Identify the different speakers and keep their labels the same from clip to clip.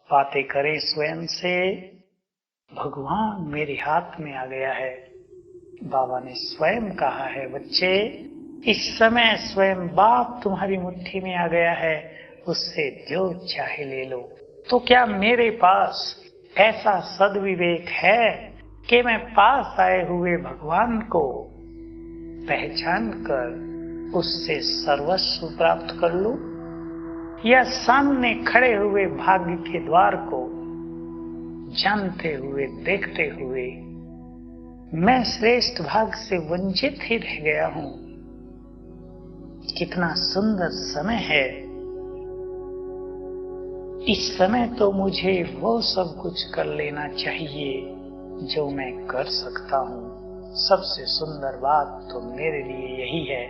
Speaker 1: बातें करे स्वयं से, भगवान मेरे हाथ में आ गया है। बाबा ने स्वयं कहा है, बच्चे इस समय स्वयं बाप तुम्हारी मुट्ठी में आ गया है, उससे जो चाहे ले लो। तो क्या मेरे पास ऐसा सद्विवेक है कि मैं पास आए हुए भगवान को पहचान कर उससे सर्वस्व प्राप्त कर लूं, या सामने खड़े हुए भाग्य के द्वार को जानते हुए देखते हुए मैं श्रेष्ठ भाग से वंचित ही रह गया हूं। कितना सुंदर समय है। इस समय तो मुझे वो सब कुछ कर लेना चाहिए जो मैं कर सकता हूं। सबसे सुंदर बात तो मेरे लिए यही है।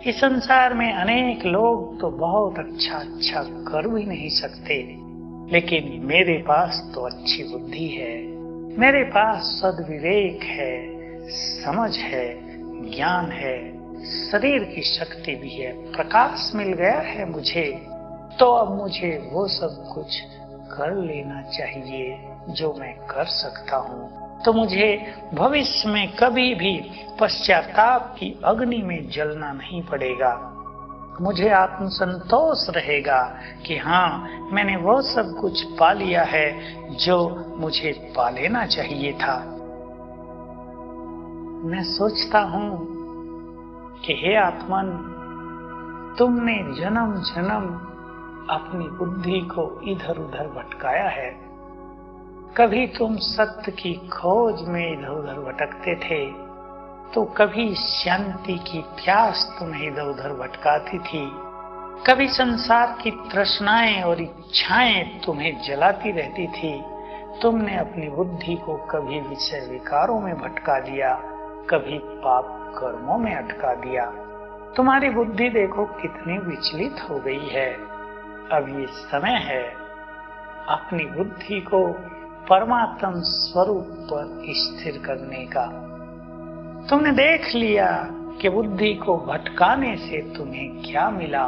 Speaker 1: इस संसार में अनेक लोग तो बहुत अच्छा कर भी नहीं सकते, लेकिन मेरे पास तो अच्छी बुद्धि है, मेरे पास सद्विवेक है, समझ है, ज्ञान है, शरीर की शक्ति भी है, प्रकाश मिल गया है मुझे। तो अब मुझे वो सब कुछ कर लेना चाहिए जो मैं कर सकता हूँ। तो मुझे भविष्य में कभी भी पश्चाताप की अग्नि में जलना नहीं पड़ेगा। मुझे आत्मसंतोष रहेगा कि हाँ, मैंने वो सब कुछ पा लिया है जो मुझे पा लेना चाहिए था। मैं सोचता हूँ कि हे आत्मन, तुमने जन्म जन्म अपनी बुद्धि को इधर उधर भटकाया है। कभी तुम सत्य की खोज में इधर उधर भटकते थे, तो कभी शांति की प्यास तुम्हें इधर उधर भटकाती थी, कभी संसार की तृष्णाएं और इच्छाएं तुम्हें जलाती रहती थी। तुमने अपनी बुद्धि को कभी विषय विकारों में भटका दिया, कभी पाप कर्मों में अटका दिया। तुम्हारी बुद्धि देखो कितनी विचलित हो गई है। अब ये समय है अपनी बुद्धि को परमात्म स्वरूप पर स्थिर करने का। तुमने देख लिया कि बुद्धि को भटकाने से तुम्हें क्या मिला,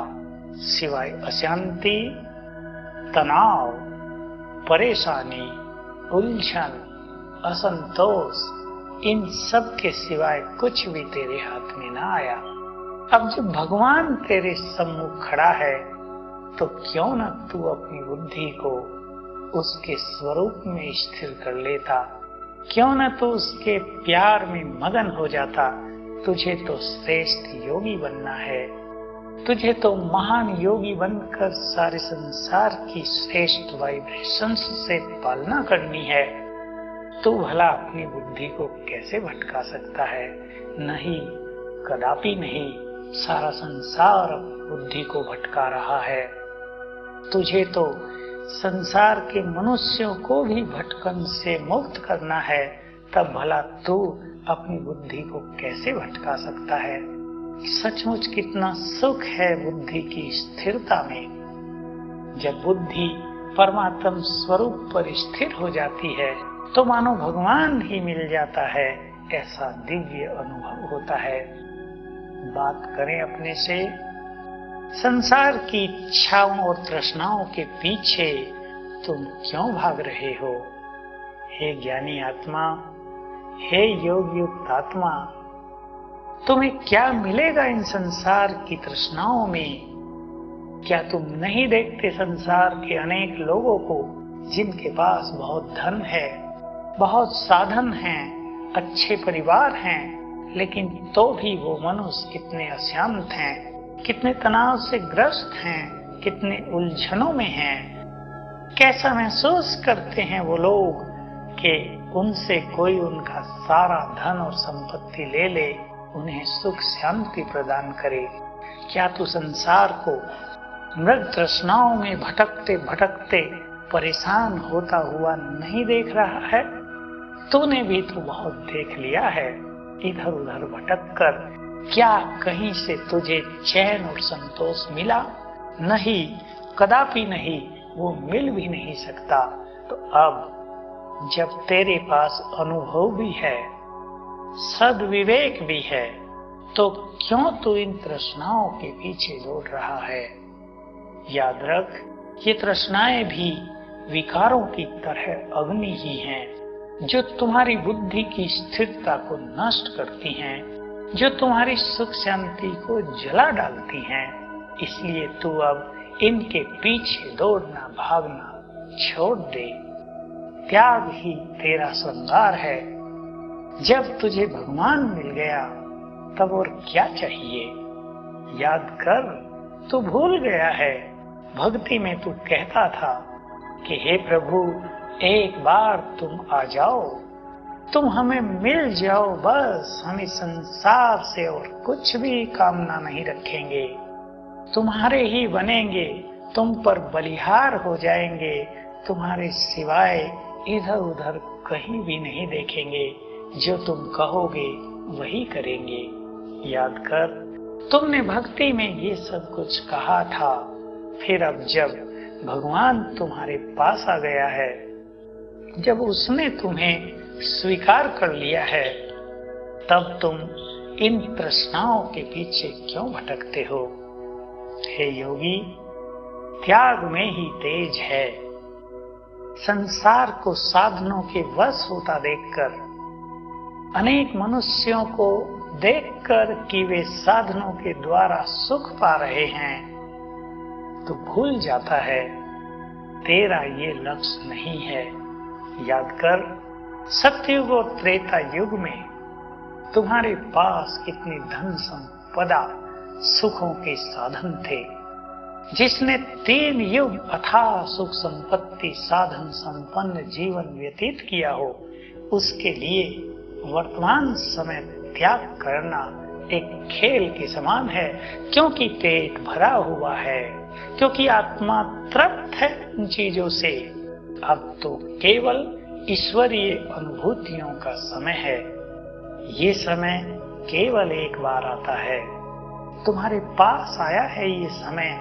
Speaker 1: सिवाय अशांति, तनाव, परेशानी, उलझन, असंतोष। इन सब के सिवाय कुछ भी तेरे हाथ में ना आया। अब जब भगवान तेरे सम्मुख खड़ा है, तो क्यों न तू अपनी बुद्धि को उसके स्वरूप में स्थिर कर लेता, क्यों न तू उसके प्यार में मगन हो जाता। तुझे तो श्रेष्ठ योगी बनना है, तुझे तो महान योगी बनकर सारे संसार की श्रेष्ठ वाइब्रेशंस से पालना करनी है। तू भला अपनी बुद्धि को कैसे भटका सकता है? नहीं, कदापि नहीं। सारा संसार बुद्धि को भटका रहा है। तुझे तो संसार के मनुष्यों को भी भटकन से मुक्त करना है, तब भला तू अपनी बुद्धि को कैसे भटका सकता है? सचमुच कितना सुख है बुद्धि की स्थिरता में। जब बुद्धि परमात्म स्वरूप पर स्थिर हो जाती है, तो मानो भगवान ही मिल जाता है, ऐसा दिव्य अनुभव होता है। बात करें अपने से, संसार की इच्छाओं और तृष्णाओं के पीछे तुम क्यों भाग रहे हो? हे ज्ञानी आत्मा, हे योग युक्त आत्मा, तुम्हें क्या मिलेगा इन संसार की तृष्णाओं में? क्या तुम नहीं देखते संसार के अनेक लोगों को जिनके पास बहुत धन है, बहुत साधन हैं, अच्छे परिवार हैं, लेकिन तो भी वो मनुष्य कितने अशांत हैं, कितने तनाव से ग्रस्त हैं, कितने उलझनों में हैं। कैसा महसूस करते हैं वो लोग कि उनसे कोई उनका सारा धन और संपत्ति ले ले, उन्हें सुख शांति प्रदान करे। क्या तू संसार को मृग तृष्णाओं में भटकते भटकते परेशान होता हुआ नहीं देख रहा है? तूने भी तो बहुत देख लिया है। इधर उधर भटक कर क्या कहीं से तुझे चैन और संतोष मिला? नहीं, कदापि नहीं, वो मिल भी नहीं सकता। तो अब जब तेरे पास अनुभव भी है, सद्विवेक भी है, तो क्यों तू इन तृष्णाओं के पीछे दौड़ रहा है? याद रख, ये तृष्णाएं भी विकारों की तरह अग्नि ही हैं, जो तुम्हारी बुद्धि की स्थिरता को नष्ट करती हैं, जो तुम्हारी सुख शांति को जला डालती हैं। इसलिए तू अब इनके पीछे दौड़ना भागना छोड़ दे। त्याग ही तेरा श्रृंगार है। जब तुझे भगवान मिल गया तब और क्या चाहिए? याद कर, तू भूल गया है। भक्ति में तू कहता था कि हे प्रभु, एक बार तुम आ जाओ, तुम हमें मिल जाओ, बस हम इस संसार से और कुछ भी कामना नहीं रखेंगे, तुम्हारे ही बनेंगे, तुम पर बलिहार हो जाएंगे, तुम्हारे सिवाय इधर उधर कहीं भी नहीं देखेंगे, जो तुम कहोगे वही करेंगे। याद कर, तुमने भक्ति में ये सब कुछ कहा था। फिर अब जब भगवान तुम्हारे पास आ गया है, जब उसने तुम्हें स्वीकार कर लिया है, तब तुम इन तृष्णाओं के पीछे क्यों भटकते हो? हे योगी, त्याग में ही तेज है। संसार को साधनों के वश होता देखकर, अनेक मनुष्यों को देखकर कि वे साधनों के द्वारा सुख पा रहे हैं, तो भूल जाता है तेरा ये लक्ष्य नहीं है। याद कर, सतयुग और त्रेता युग में तुम्हारे पास कितनी धन संपदा सुखों के साधन थे। जिसने 3 युग अथाह सुख संपत्ति साधन संपन्न जीवन व्यतीत किया हो, उसके लिए वर्तमान समय त्याग करना एक खेल के समान है, क्योंकि पेट भरा हुआ है, क्योंकि आत्मा तृप्त है उन चीजों से। अब तो केवल ईश्वरीय अनुभूतियों का समय है। ये समय केवल एक बार आता है। तुम्हारे पास आया है ये समय,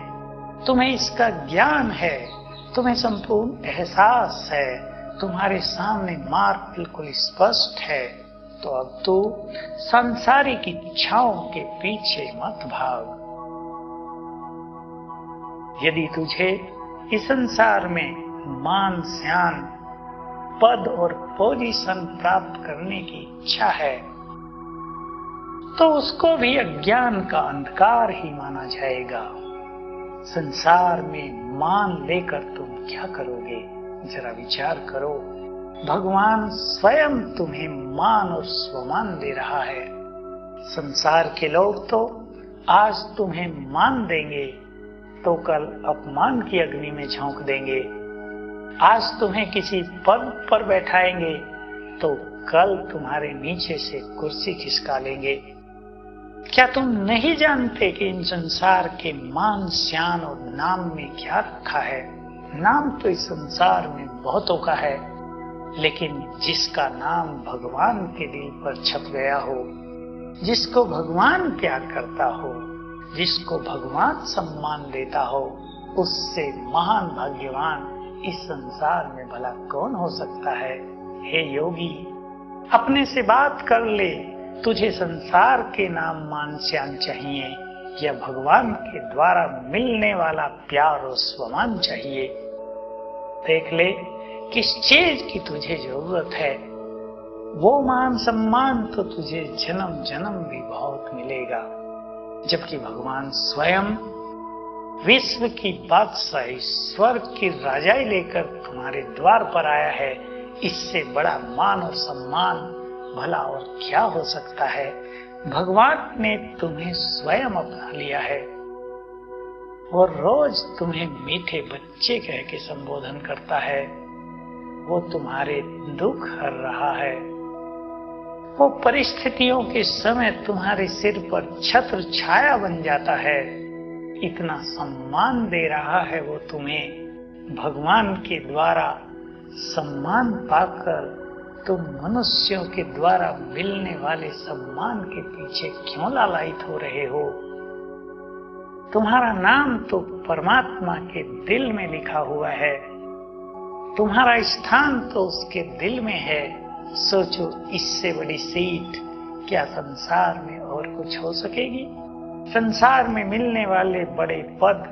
Speaker 1: तुम्हें इसका ज्ञान है, तुम्हें संपूर्ण एहसास है, तुम्हारे सामने मार्ग बिल्कुल स्पष्ट है। तो अब तू सांसारिक इच्छाओं के पीछे मत भाग। यदि तुझे इस संसार में मान स्यान पद और पोजीशन प्राप्त करने की इच्छा है, तो उसको भी अज्ञान का अंधकार ही माना जाएगा। संसार में मान लेकर तुम क्या करोगे? जरा विचार करो। भगवान स्वयं तुम्हें मान और स्वमान दे रहा है। संसार के लोग तो आज तुम्हें मान देंगे तो कल अपमान की अग्नि में झोंक देंगे। आज तुम्हें किसी पद पर बैठाएंगे तो कल तुम्हारे नीचे से कुर्सी खिसका लेंगे। क्या तुम नहीं जानते कि इन संसार के मान स्यान और नाम में क्या रखा है? नाम तो इस संसार में बहुतों का है, लेकिन जिसका नाम भगवान के दिल पर छप गया हो, जिसको भगवान प्यार करता हो, जिसको भगवान सम्मान देता हो, उससे महान भाग्यवान इस संसार में भला कौन हो सकता है? हे योगी, अपने से बात कर ले। तुझे संसार के नाम मान स्यान चाहिए या भगवान के द्वारा मिलने वाला प्यार और स्वमान चाहिए? देख ले किस चीज की तुझे जरूरत है। वो मान सम्मान तो तुझे जन्म जन्म भी बहुत मिलेगा, जबकि भगवान स्वयं विश्व की बादशाही स्वर्ग की राजाई लेकर तुम्हारे द्वार पर आया है। इससे बड़ा मान और सम्मान भला और क्या हो सकता है? भगवान ने तुम्हें स्वयं अपना लिया है और रोज तुम्हें मीठे बच्चे कह के संबोधन करता है। वो तुम्हारे दुख हर रहा है। वो परिस्थितियों के समय तुम्हारे सिर पर छत्र छाया बन जाता है। इतना सम्मान दे रहा है वो तुम्हें। भगवान के द्वारा सम्मान पाकर तुम मनुष्यों के द्वारा मिलने वाले सम्मान के पीछे क्यों लालायित हो रहे हो? तुम्हारा नाम तो परमात्मा के दिल में लिखा हुआ है। तुम्हारा स्थान तो उसके दिल में है। सोचो, इससे बड़ी सीट क्या संसार में और कुछ हो सकेगी? संसार में मिलने वाले बड़े पद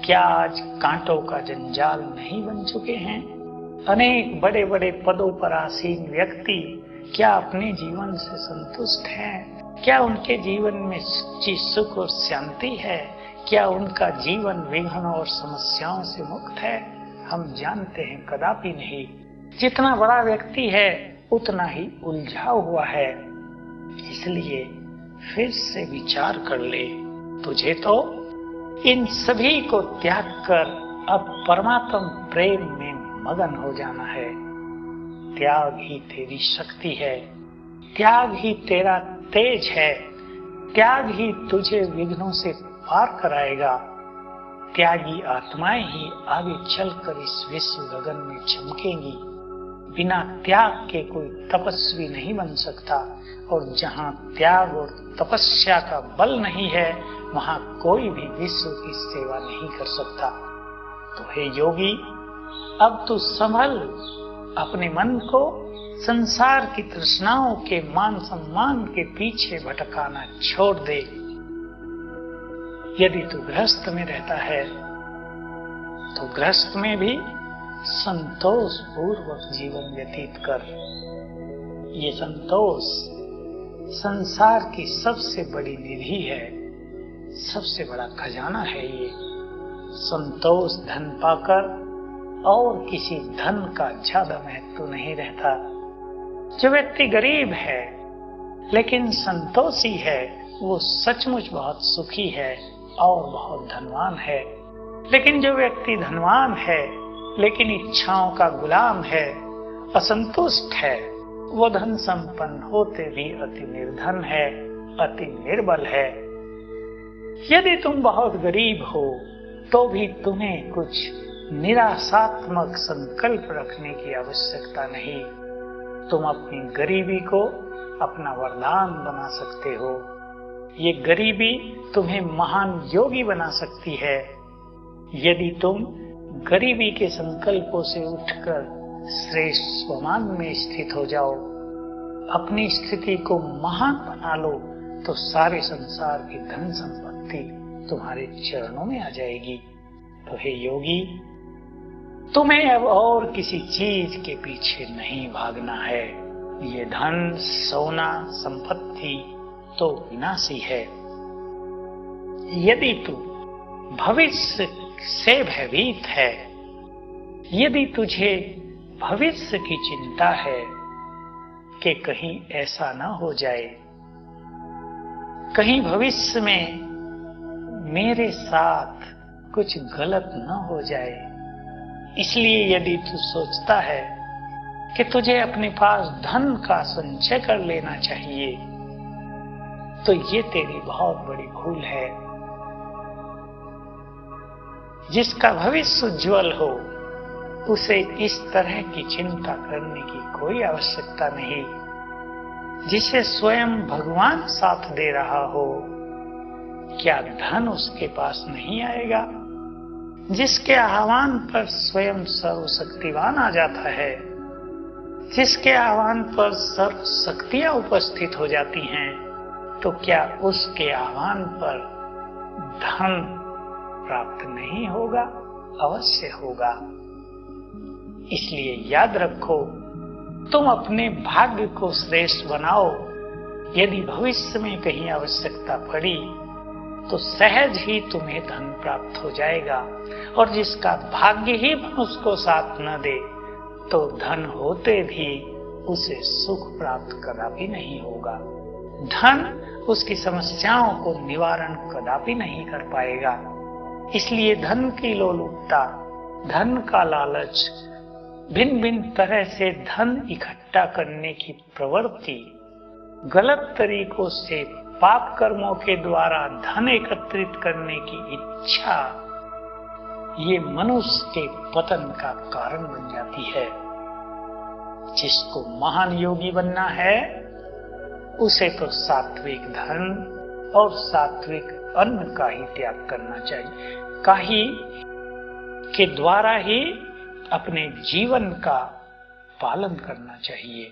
Speaker 1: क्या आज कांटों का जंजाल नहीं बन चुके हैं? अनेक बड़े बड़े पदों पर आसीन व्यक्ति क्या अपने जीवन से संतुष्ट हैं? क्या उनके जीवन में सच्ची सुख और शांति है? क्या उनका जीवन विघ्न और समस्याओं से मुक्त है? हम जानते हैं कदापि नहीं। जितना बड़ा व्यक्ति है उतना ही उलझा हुआ है। इसलिए फिर से विचार कर ले, तुझे तो इन सभी को त्याग कर अब परमात्म प्रेम में मगन हो जाना है। त्याग ही तेरी शक्ति है, त्याग ही तेरा तेज है, त्याग ही तुझे विघ्नों से पार कराएगा। त्यागी आत्माएं ही आगे चलकर इस विश्व गगन में चमकेंगी। बिना त्याग के कोई तपस्वी नहीं बन सकता, और जहां त्याग और तपस्या का बल नहीं है वहां कोई भी विश्व की सेवा नहीं कर सकता। तो हे योगी, अब तू संभल, अपने मन को संसार की तृष्णाओं के मान सम्मान के पीछे भटकाना छोड़ दे। यदि तू गृहस्थ में रहता है तो गृहस्थ में भी संतोष पूर्वक जीवन व्यतीत कर। ये संतोष संसार की सबसे बड़ी निधि है, सबसे बड़ा खजाना है। ये संतोष धन पाकर और किसी धन का ज्यादा महत्व नहीं रहता। जो व्यक्ति गरीब है लेकिन संतोषी है वो सचमुच बहुत सुखी है और बहुत धनवान है। लेकिन जो व्यक्ति धनवान है लेकिन इच्छाओं का गुलाम है, असंतुष्ट है, वो धन संपन्न होते भी अति निर्धन है, अति निर्बल है। यदि तुम बहुत गरीब हो तो भी तुम्हें कुछ निराशात्मक संकल्प रखने की आवश्यकता नहीं। तुम अपनी गरीबी को अपना वरदान बना सकते हो। ये गरीबी तुम्हें महान योगी बना सकती है। यदि तुम गरीबी के संकल्पों से उठकर श्रेष्ठ स्वमान में स्थित हो जाओ, अपनी स्थिति को महान बना लो, तो सारे संसार की धन संपत्ति तुम्हारे चरणों में आ जाएगी। तो हे योगी, तुम्हें अब और किसी चीज के पीछे नहीं भागना है। ये धन, सोना, संपत्ति तो विनाशी है। यदि तू भविष्य से भयभीत है, यदि तुझे भविष्य की चिंता है कि कहीं ऐसा ना हो जाए, कहीं भविष्य में मेरे साथ कुछ गलत न हो जाए, इसलिए यदि तू सोचता है कि तुझे अपने पास धन का संचय कर लेना चाहिए, तो ये तेरी बहुत बड़ी भूल है। जिसका भविष्य उज्ज्वल हो उसे इस तरह की चिंता करने की कोई आवश्यकता नहीं। जिसे स्वयं भगवान साथ दे रहा हो, क्या धन उसके पास नहीं आएगा? जिसके आह्वान पर स्वयं सर्वशक्तिवान आ जाता है, जिसके आह्वान पर सर्व शक्तियां उपस्थित हो जाती हैं, तो क्या उसके आह्वान पर धन प्राप्त नहीं होगा? अवश्य होगा। इसलिए याद रखो, तुम अपने भाग्य को श्रेष्ठ बनाओ। यदि भविष्य में कहीं आवश्यकता पड़ी तो सहज ही तुम्हें धन प्राप्त हो जाएगा, और जिसका भाग्य ही मनुष्य को साथ न दे तो धन होते भी उसे सुख प्राप्त कदापि नहीं होगा। धन उसकी समस्याओं को निवारण कदापि नहीं कर पाएगा। इसलिए धन की लोलुपता, धन का लालच, भिन्न भिन्न तरह से धन इकट्ठा करने की प्रवृत्ति, गलत तरीकों से पाप कर्मों के द्वारा धन एकत्रित करने की इच्छा, ये मनुष्य के पतन का कारण बन जाती है। जिसको महान योगी बनना है उसे तो सात्विक धन और सात्विक अन्न का ही त्याग करना चाहिए, काही के द्वारा ही अपने जीवन का पालन करना चाहिए।